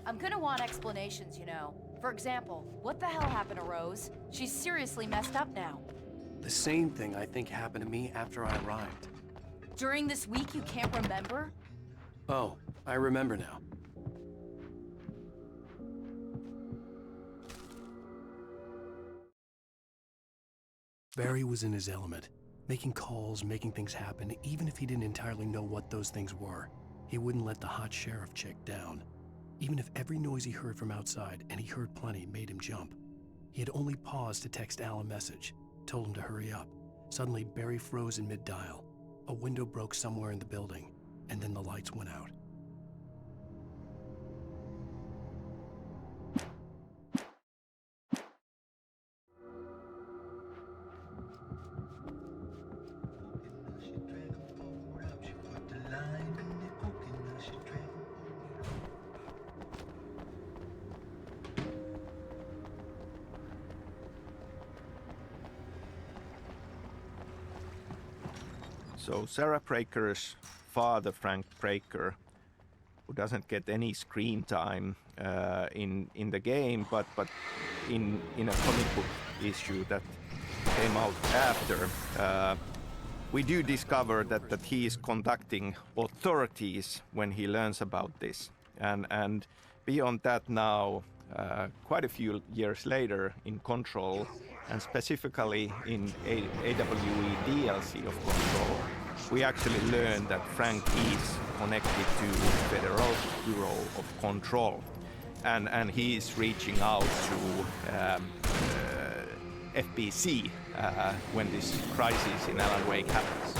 I'm gonna want explanations, you know. For example, what the hell happened to Rose? She's seriously messed up now. The same thing I think happened to me after I arrived. During this week you can't remember? Oh, I remember now. Barry was in his element, making calls, making things happen, even if he didn't entirely know what those things were. He wouldn't let the hot sheriff chick down. Even if every noise he heard from outside, and he heard plenty, made him jump. He had only paused to text Al a message, told him to hurry up. Suddenly, Barry froze in mid-dial. A window broke somewhere in the building, and then the lights went out. So Sarah Breaker's father, Frank Breaker, who doesn't get any screen time in the game, but in a comic book issue that came out after, we do discover that he is contacting authorities when he learns about this, and beyond that now, quite a few years later in Control, and specifically in AWE DLC of Control, we actually learn that Frank is connected to Federal Bureau of Control, and he is reaching out to FBC when this crisis in Alan Wake happens.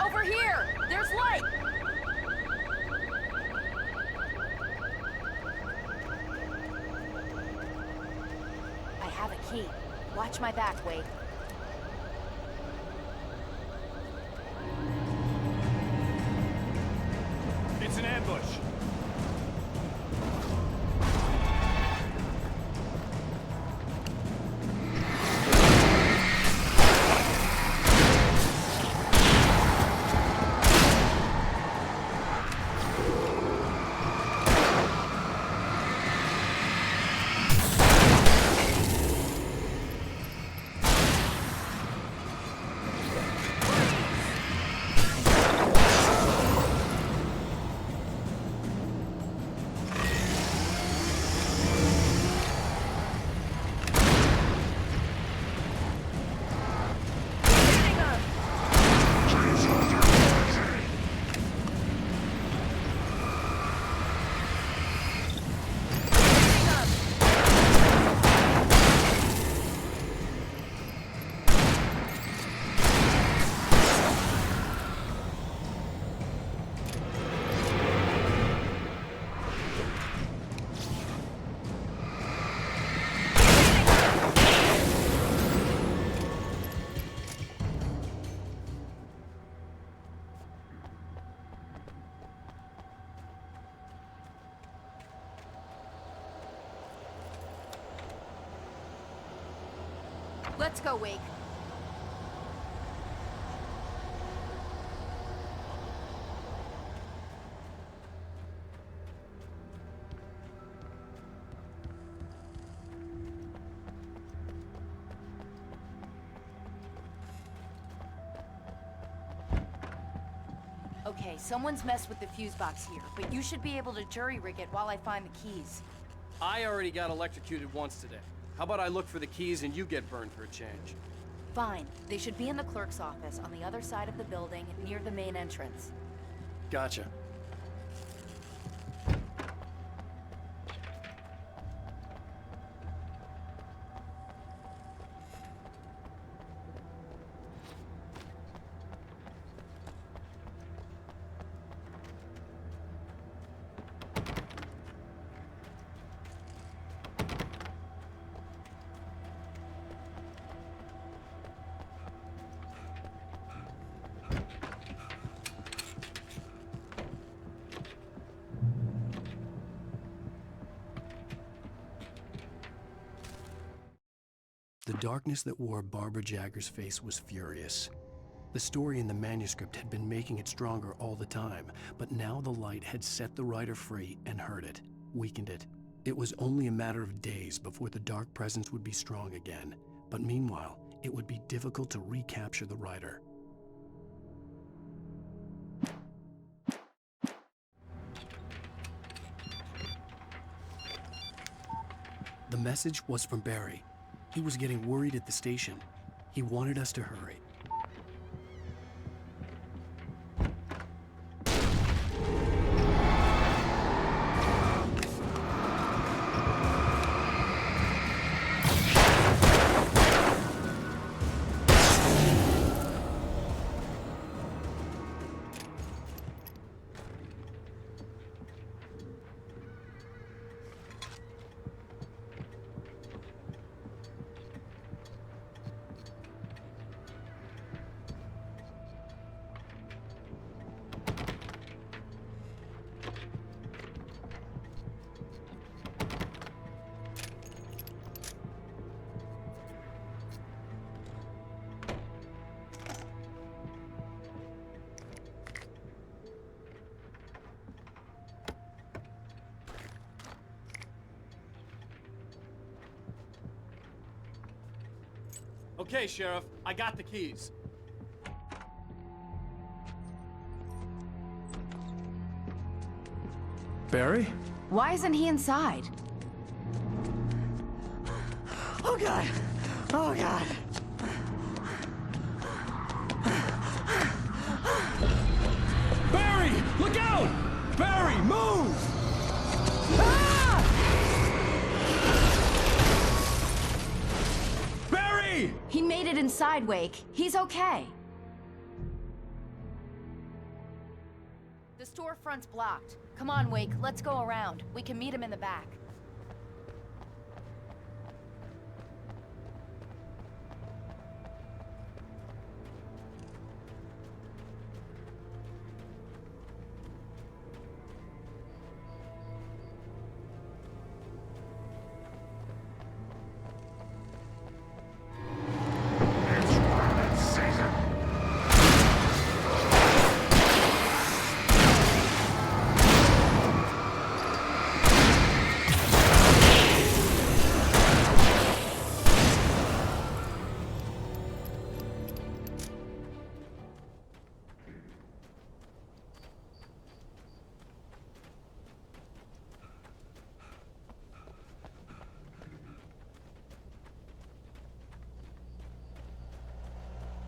Over here! There's light! I have a key. Watch my back, Wade. It's an ambush. Let's go, Wake. Okay, someone's messed with the fuse box here, but you should be able to jury-rig it while I find the keys. I already got electrocuted once today. How about I look for the keys and you get burned for a change? Fine. They should be in the clerk's office on the other side of the building, near the main entrance. Gotcha. The darkness that wore Barbara Jagger's face was furious. The story in the manuscript had been making it stronger all the time, but now the light had set the writer free and hurt it, weakened it. It was only a matter of days before the dark presence would be strong again, but meanwhile, it would be difficult to recapture the writer. The message was from Barry. He was getting worried at the station. He wanted us to hurry. Okay, Sheriff, I got the keys. Barry? Why isn't he inside? Oh God! Oh God! Barry! Look out! Barry, move! Barry! He made it inside, Wake. He's okay. The storefront's blocked. Come on, Wake, let's go around. We can meet him in the back.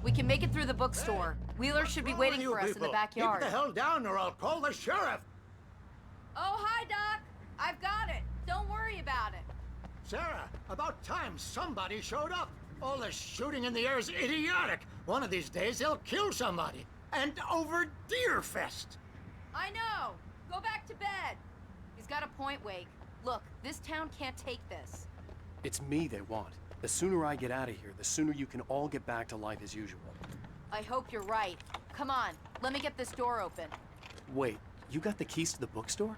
We can make it through the bookstore. Wheeler should be waiting for us in the backyard. Keep the hell down or I'll call the sheriff! Oh, hi, Doc. I've got it. Don't worry about it. Sarah, about time somebody showed up. All this shooting in the air is idiotic. One of these days they'll kill somebody. And over Deerfest. I know. Go back to bed. He's got a point, Wake. Look, this town can't take this. It's me they want. The sooner I get out of here, the sooner you can all get back to life as usual. I hope you're right. Come on, let me get this door open. Wait, you got the keys to the bookstore?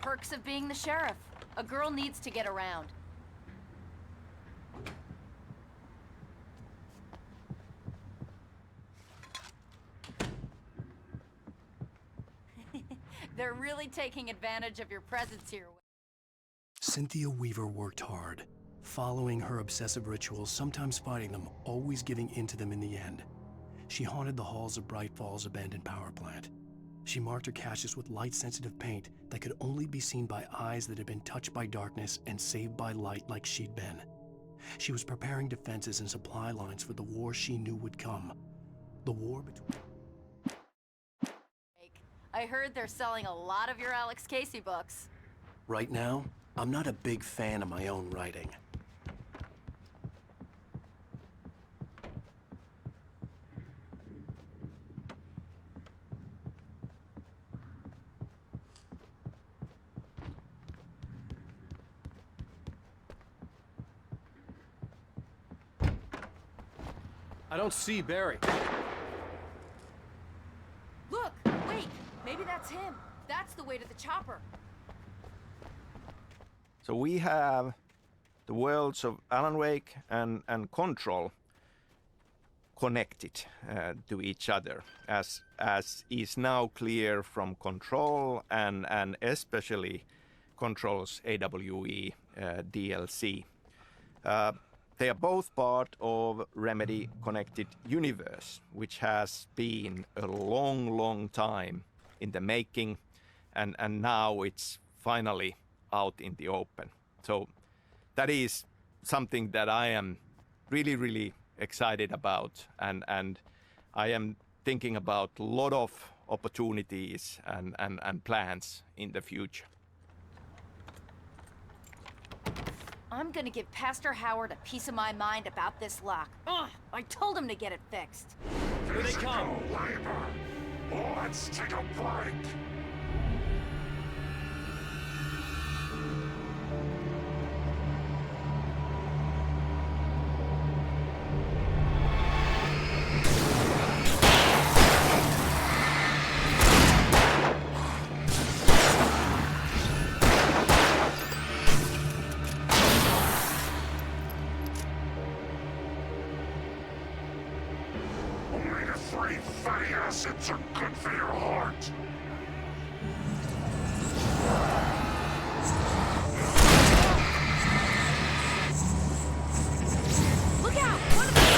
Perks of being the sheriff. A girl needs to get around. They're really taking advantage of your presence here. Cynthia Weaver worked hard, following her obsessive rituals, sometimes fighting them, always giving in to them in the end. She haunted the halls of Bright Falls abandoned power plant. She marked her caches with light-sensitive paint that could only be seen by eyes that had been touched by darkness and saved by light like she'd been. She was preparing defenses and supply lines for the war she knew would come. The war between... I heard they're selling a lot of your Alex Casey books. Right now, I'm not a big fan of my own writing. I don't see Barry. Look, wait, maybe that's him. That's the way to the chopper. So we have the worlds of Alan Wake and Control connected to each other, as is now clear from Control and especially Control's AWE DLC. They are both part of Remedy Connected Universe, which has been a long time in the making, and now it's finally out in the open. So that is something that I am really excited about, and I am thinking about a lot of opportunities and plans in the future. I'm gonna give Pastor Howard a piece of my mind about this lock. Ugh, I told him to get it fixed. Here they come. Labor. Let's take a break. Omega-3 fatty acids are good for your heart. Look out! One of them!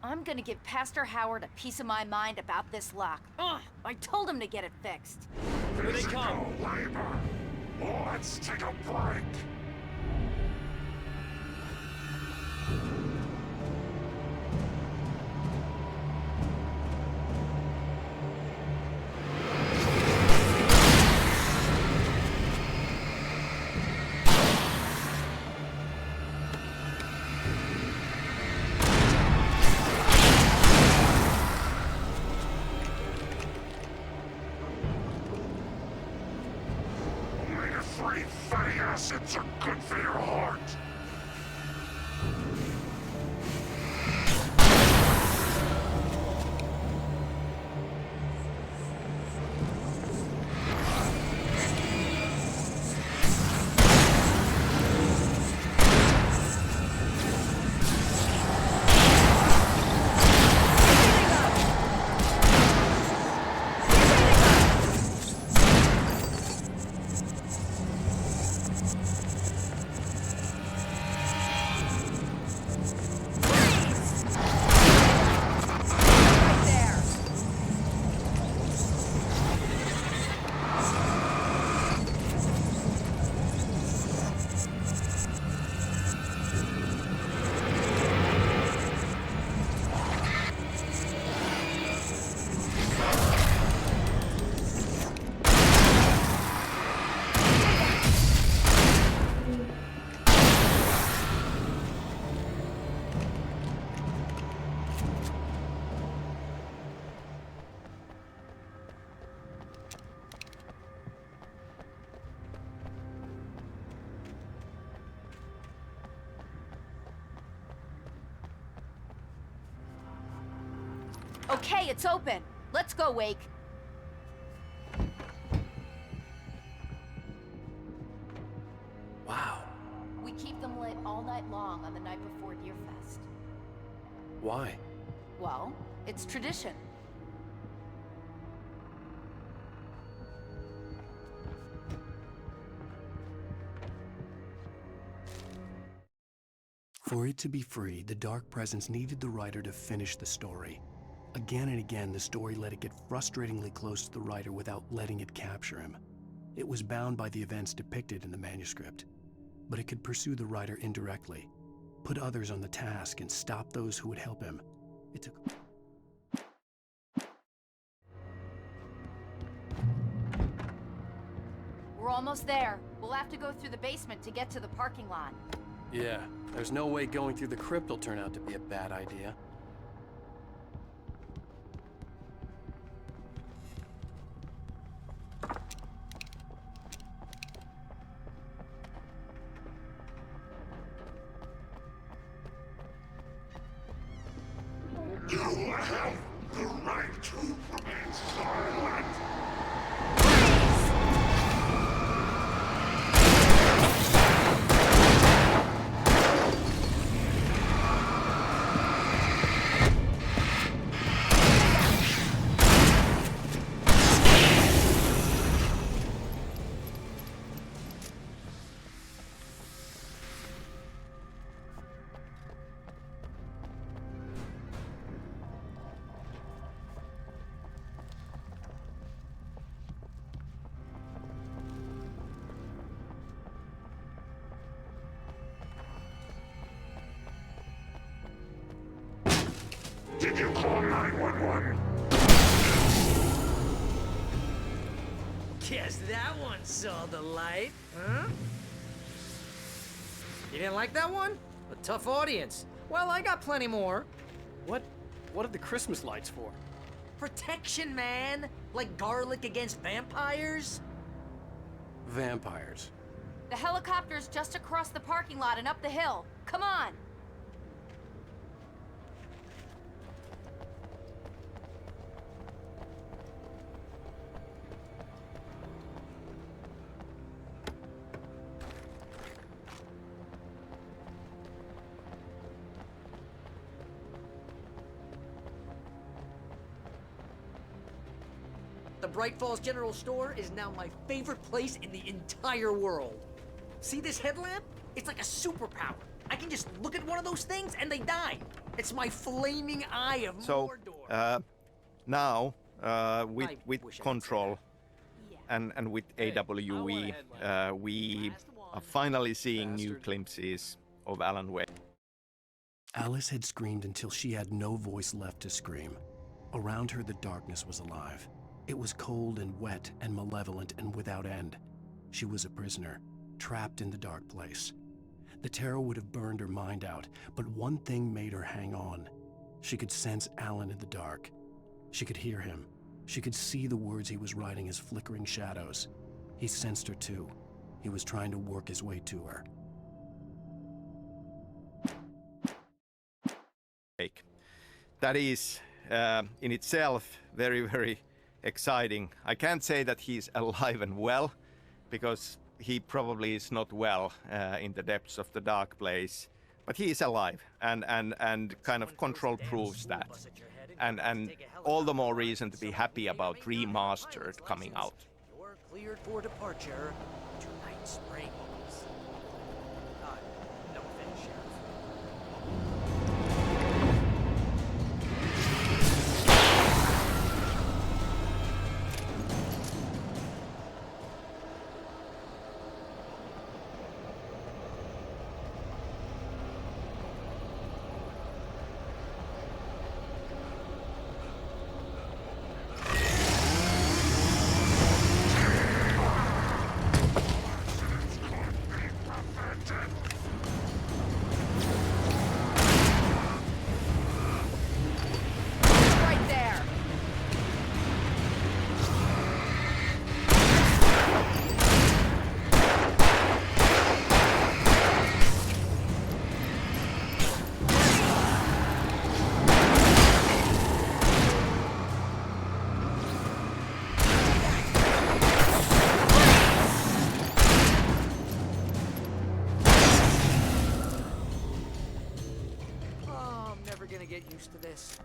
I'm gonna give Pastor Howard a piece of my mind about this lock. Ugh, I told him to get it fixed. Here they come. Labor. Let's take a break. Omega-3 fatty acids are good for your heart. Right there! Okay, it's open. Let's go, Wake. Wow. We keep them lit all night long on the night before Deerfest. Why? Well, it's tradition. For it to be free, the Dark Presence needed the writer to finish the story. Again and again, the story let it get frustratingly close to the writer without letting it capture him. It was bound by the events depicted in the manuscript, but it could pursue the writer indirectly, put others on the task, and stop those who would help him. It took... We're almost there. We'll have to go through the basement to get to the parking lot. Yeah, there's no way going through the crypt will turn out to be a bad idea. You have the right to remain silent. Did you call 911? Guess that one saw the light, huh? You didn't like that one? A tough audience. Well, I got plenty more. What are the Christmas lights for? Protection, man! Like garlic against vampires? Vampires. The helicopter's just across the parking lot and up the hill. Come on! The Bright Falls General Store is now my favorite place in the entire world. See this headlamp? It's like a superpower. I can just look at one of those things and they die. It's my flaming eye of So, Mordor. now, with I wish I could say Control and with AWE, we are finally seeing new glimpses of Alan Wake. Alice had screamed until she had no voice left to scream. Around her, the darkness was alive. It was cold and wet and malevolent and without end. She was a prisoner, trapped in the dark place. The terror would have burned her mind out, but one thing made her hang on. She could sense Alan in the dark. She could hear him. She could see the words he was writing as flickering shadows. He sensed her too. He was trying to work his way to her. That is, in itself, very, very exciting. I can't say that he's alive and well, because he probably is not well in the depths of the dark place, but he is alive, and kind of Control proves that. And all the more reason to be happy about Remastered coming out. You're cleared for departure to Night Springs. No offense, Sheriff. Right there! Oh, I'm never gonna get used to this.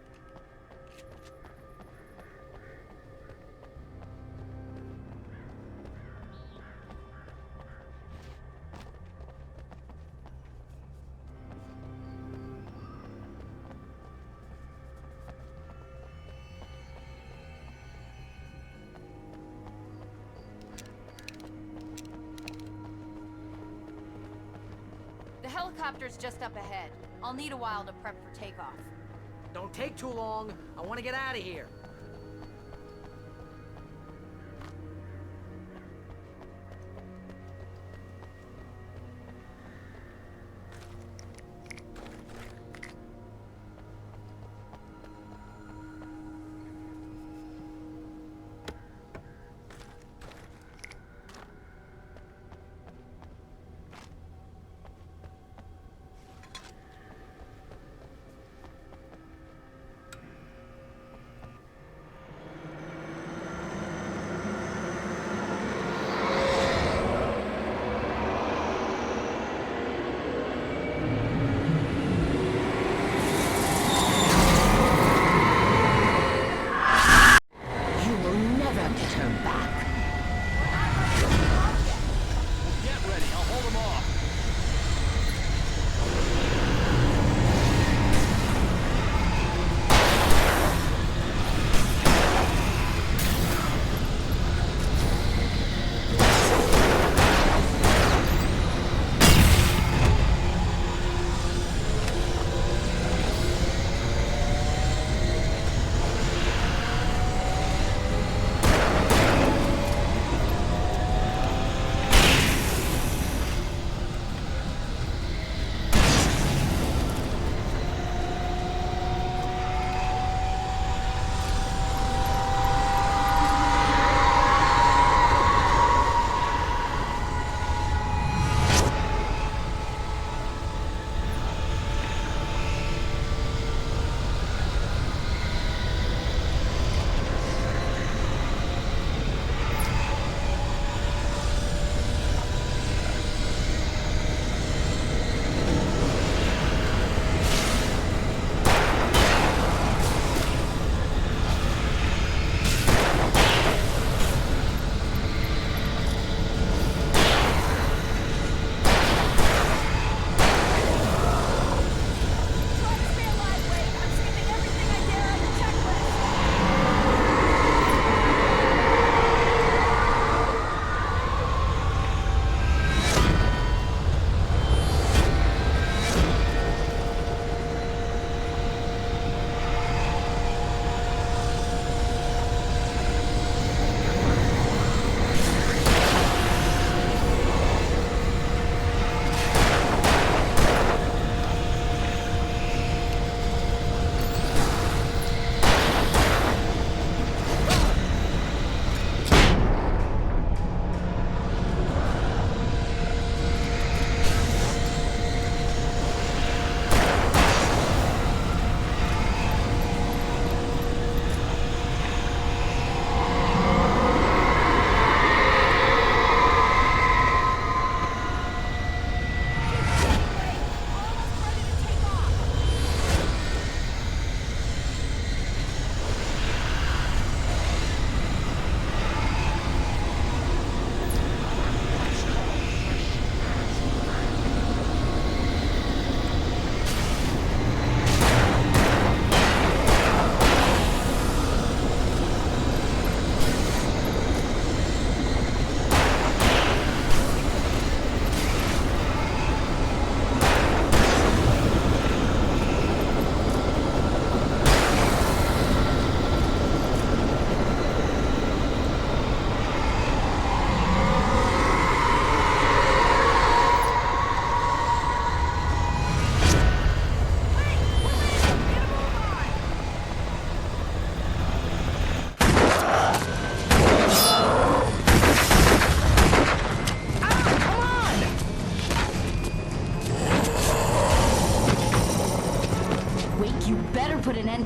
helicopter's just up ahead. I'll need a while to prep for takeoff. Don't take too long. I want to get out of here.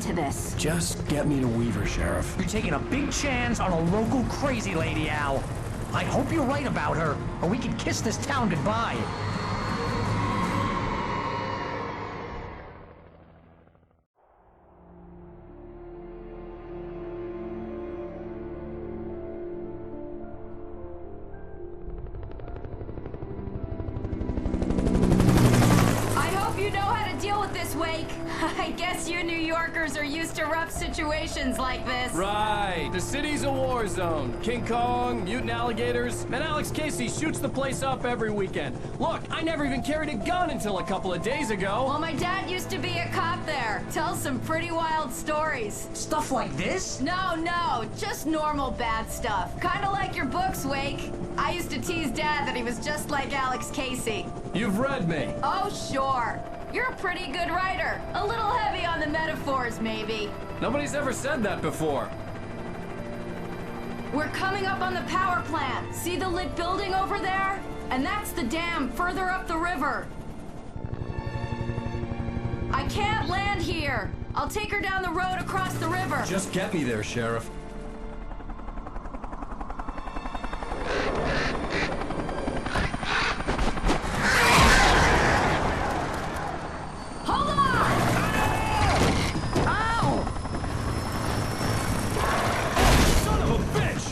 To this. Just get me to Weaver, Sheriff. You're taking a big chance on a local crazy lady, Al. I hope you're right about her, or we can kiss this town goodbye. I hope you know how to deal with this, Wake. I I guess you New Yorkers are used to rough situations like this. Right. The city's a war zone. King Kong, mutant alligators, and Alex Casey shoots the place up every weekend. Look, I never even carried a gun until a couple of days ago. Well, my dad used to be a cop there. Tells some pretty wild stories. Stuff like this? No, just normal bad stuff. Kinda like your books, Wake. I used to tease Dad that he was just like Alex Casey. You've read me. Oh, sure. You're a pretty good writer. A little heavy on the metaphors, maybe. Nobody's ever said that before. We're coming up on the power plant. See the lit building over there? And that's the dam further up the river. I can't land here. I'll take her down the road across the river. Just get me there, Sheriff. Hold on! Ow! Son of a bitch!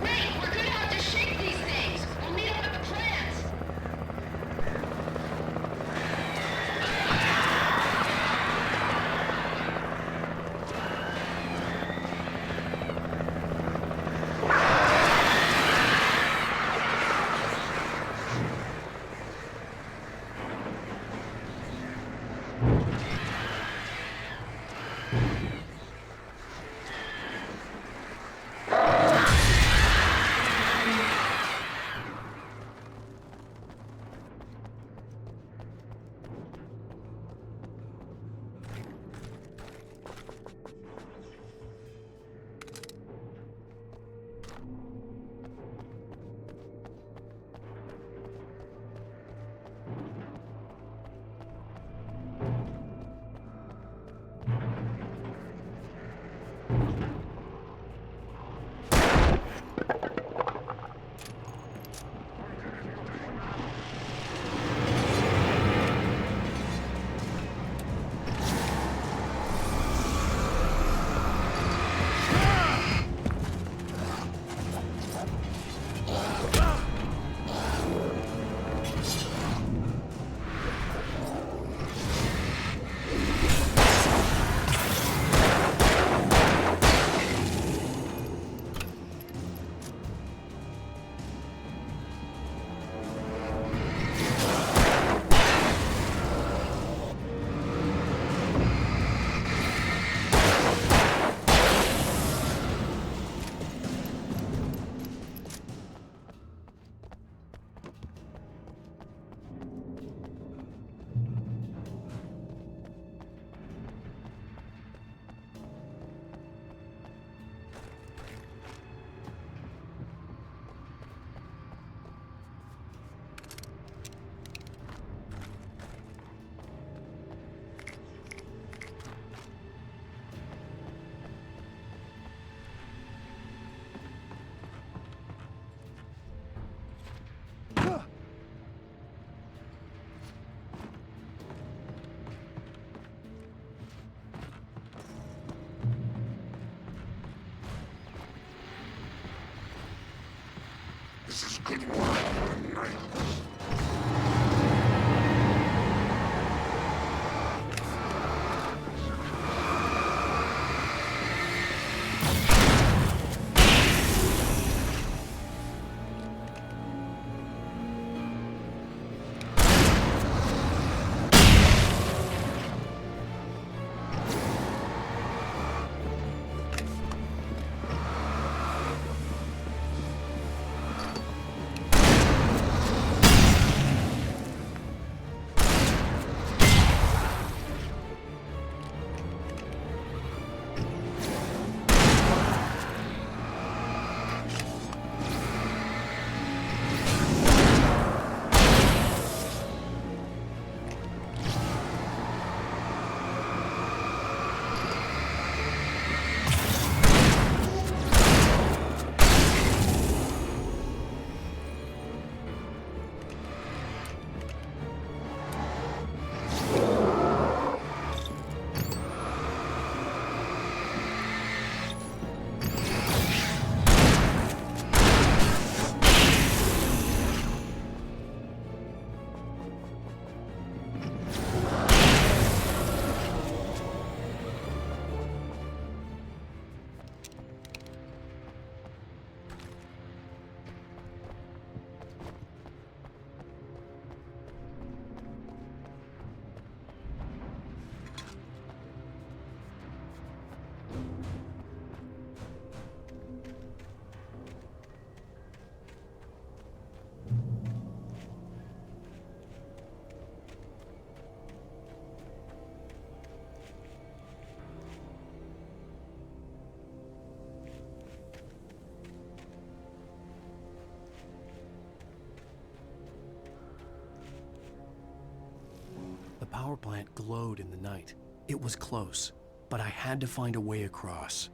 Wait, we're gonna have to shake these things. We'll meet up at the plants. This is good work. power plant glowed in the night. It was close, but I had to find a way across.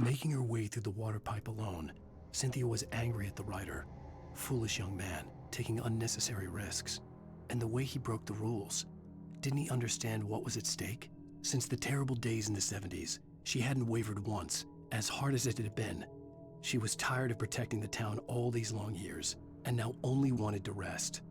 Making her way through the water pipe alone, Cynthia was angry at the writer. Foolish young man, taking unnecessary risks. And the way he broke the rules. Didn't he understand what was at stake? Since the terrible days in the 70s, she hadn't wavered once, as hard as it had been. She was tired of protecting the town all these long years, and now only wanted to rest.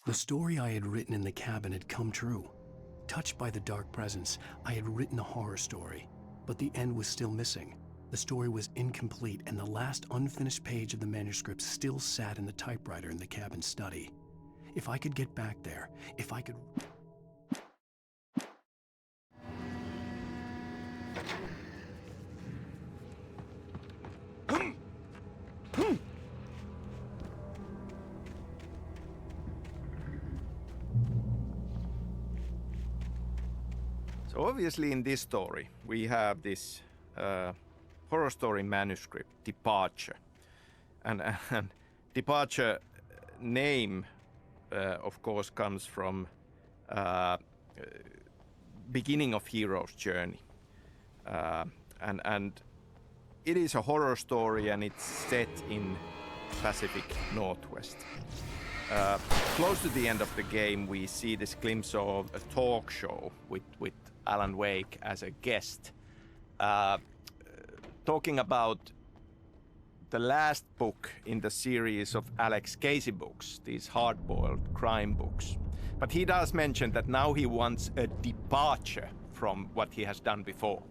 The story I had written in the cabin had come true. Touched by the dark presence, I had written a horror story, but the end was still missing. The story was incomplete, and the last unfinished page of the manuscript still sat in the typewriter in the cabin study. If I could get back there, if I could... So obviously in this story we have this horror story manuscript, Departure. And Departure name of course comes from beginning of hero's journey. And it is a horror story and it's set in Pacific Northwest. Close to the end of the game, we see this glimpse of a talk show with Alan Wake as a guest, talking about the last book in the series of Alex Casey books, these hard-boiled crime books. But he does mention that now he wants a departure from what he has done before.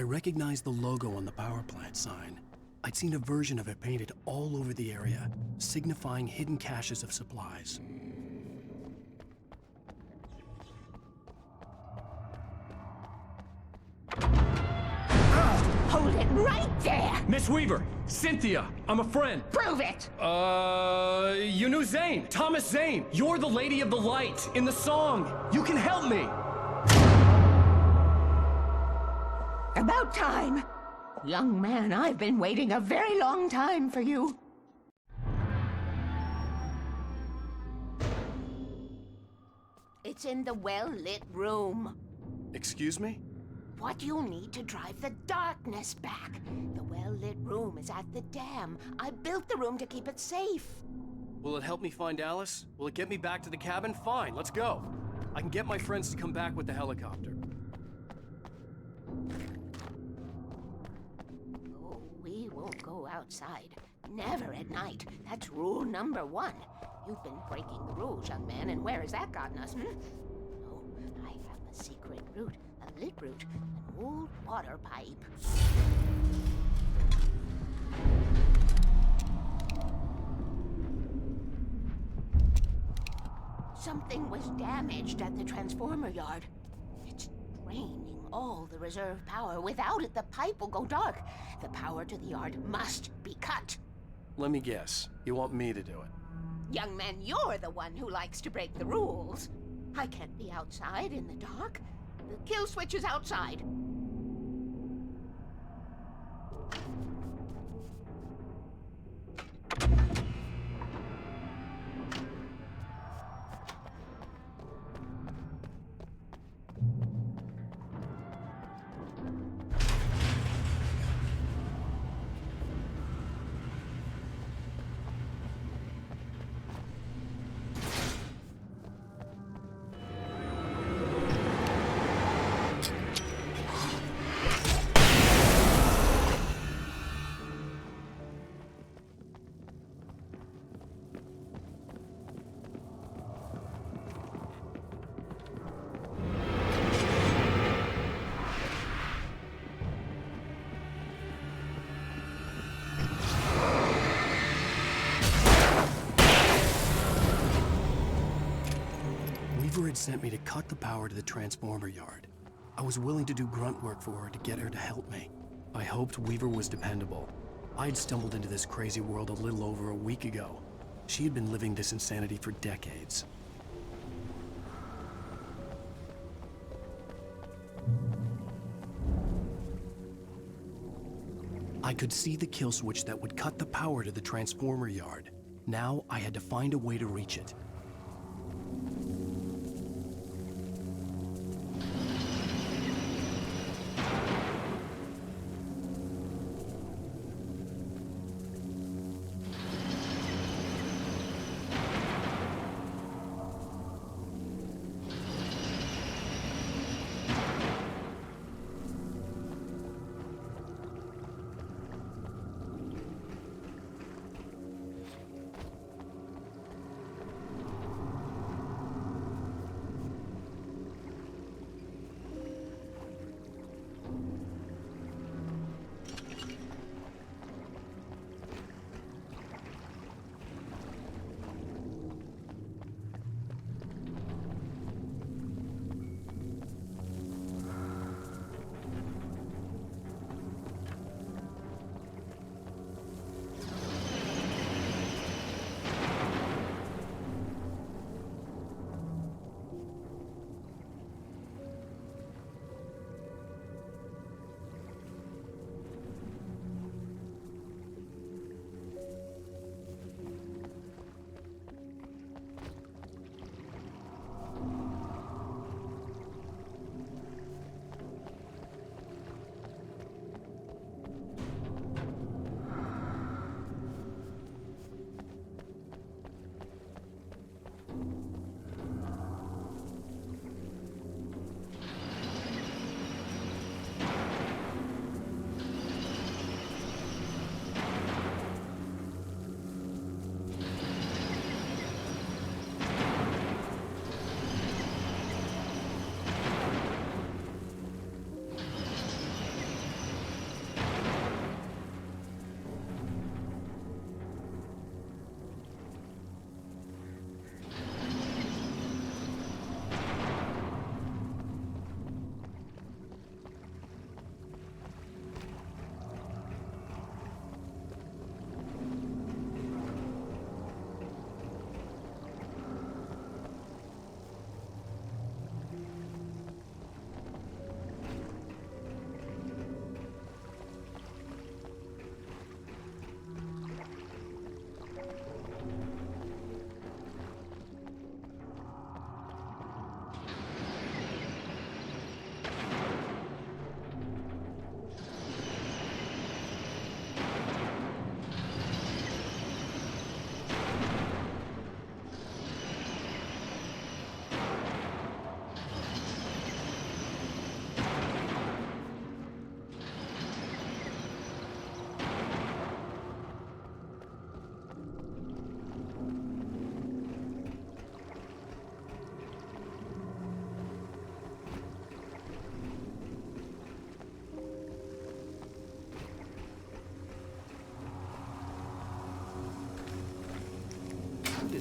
recognized the logo on the power plant sign. I'd seen a version of it painted all over the area, signifying hidden caches of supplies. Hold it right there! Miss Weaver, Cynthia, I'm a friend. Prove it! You knew Zane, Thomas Zane. You're the Lady of the Light in the song. You can help me. About time. Young man, I've been waiting a very long time for you. It's in the well-lit room. Excuse me? What you need to drive the darkness back. The well-lit room is at the dam. I built the room to keep it safe. Will it help me find Alice? Will it get me back to the cabin? Fine, let's go. I can get my friends to come back with the helicopter. Oh, we won't go outside. Never at night. That's rule number 1. You've been breaking the rules, young man, and where has that gotten us, Oh, I have a secret route, a lit route, an old water pipe. Something was damaged at the transformer yard. It's draining all the reserve power. Without it, the pipe will go dark. The power to the yard must be cut. Let me guess. You want me to do it? Young man, you're the one who likes to break the rules. I can't be outside in the dark. The kill switch is outside. Weaver had sent me to cut the power to the transformer yard. I was willing to do grunt work for her to get her to help me. I hoped Weaver was dependable. I'd stumbled into this crazy world a little over a week ago. She had been living this insanity for decades. I could see the kill switch that would cut the power to the transformer yard. Now I had to find a way to reach it.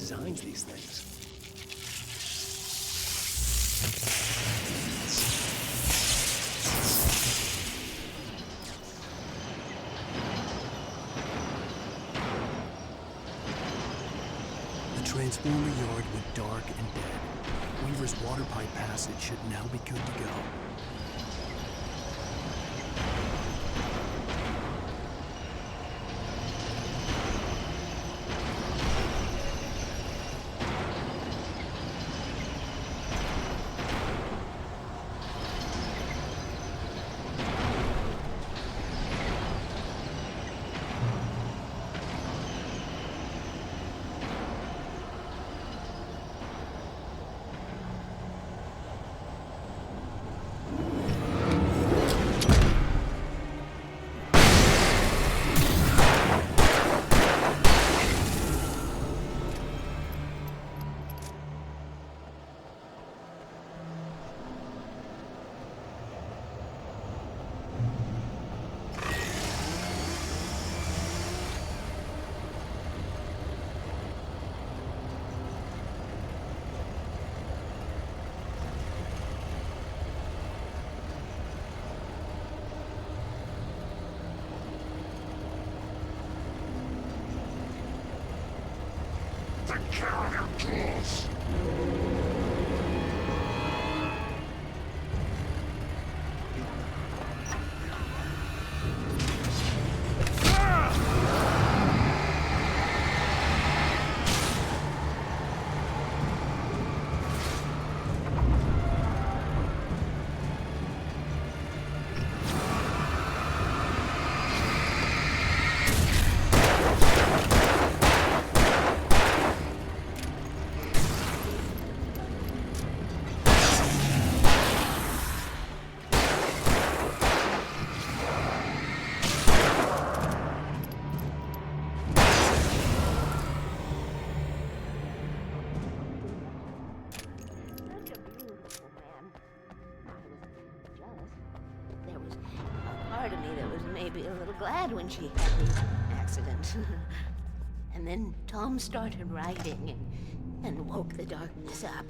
designs these things. The transformer yard went dark and dead. Weaver's water pipe passage should now be good to go. Take care of your tools. Part of me that was maybe a little glad when she had the accident. And then Tom started writing and woke the darkness up.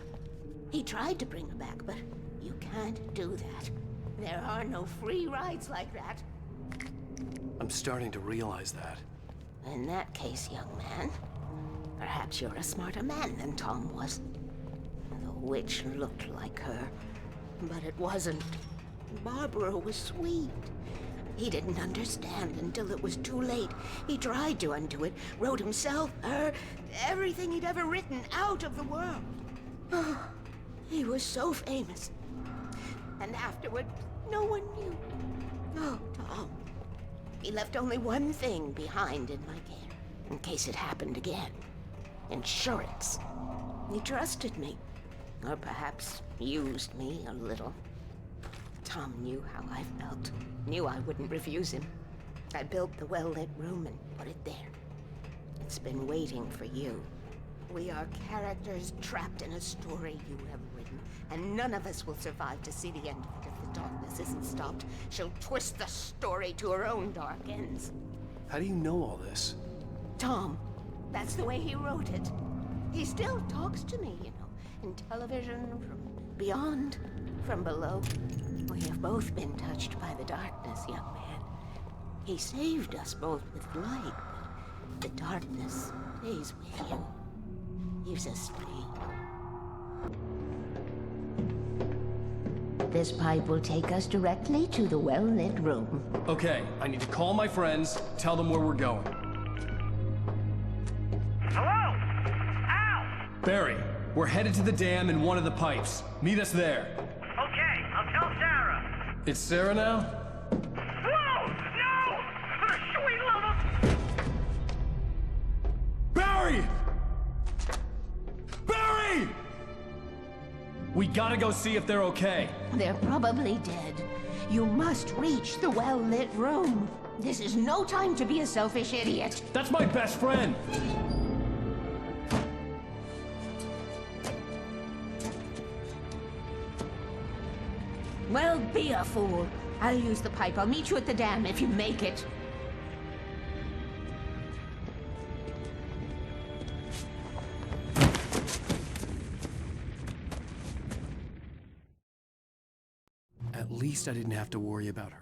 He tried to bring her back, but you can't do that. There are no free rides like that. I'm starting to realize that. In that case, young man, perhaps you're a smarter man than Tom was. The witch looked like her, but it wasn't. Barbara was sweet. He didn't understand until it was too late. He tried to undo it, wrote himself, her, everything he'd ever written out of the world. Oh, he was so famous. And afterward, no one knew. Oh, Tom. He left only one thing behind in my care, in case it happened again. Insurance. He trusted me. Or perhaps used me a little. Tom knew how I felt. Knew I wouldn't refuse him. I built the well-lit room and put it there. It's been waiting for you. We are characters trapped in a story you have written, and none of us will survive to see the end of it if the darkness isn't stopped. She'll twist the story to her own dark ends. How do you know all this? Tom, that's the way he wrote it. He still talks to me, you know, in television, from beyond, from below. We have both been touched by the darkness, young man. He saved us both with light, but the darkness stays with you. Gives us pain. This pipe will take us directly to the well-lit room. Okay, I need to call my friends, tell them where we're going. Hello? Al! Barry, we're headed to the dam in one of the pipes. Meet us there. Okay, I'll tell Sarah. It's Sarah now? Whoa! No! For the sweet love of... Barry! Barry! We gotta go see if they're okay. They're probably dead. You must reach the well-lit room. This is no time to be a selfish idiot. That's my best friend. Well, be a fool. I'll use the pipe. I'll meet you at the dam if you make it. At least I didn't have to worry about her.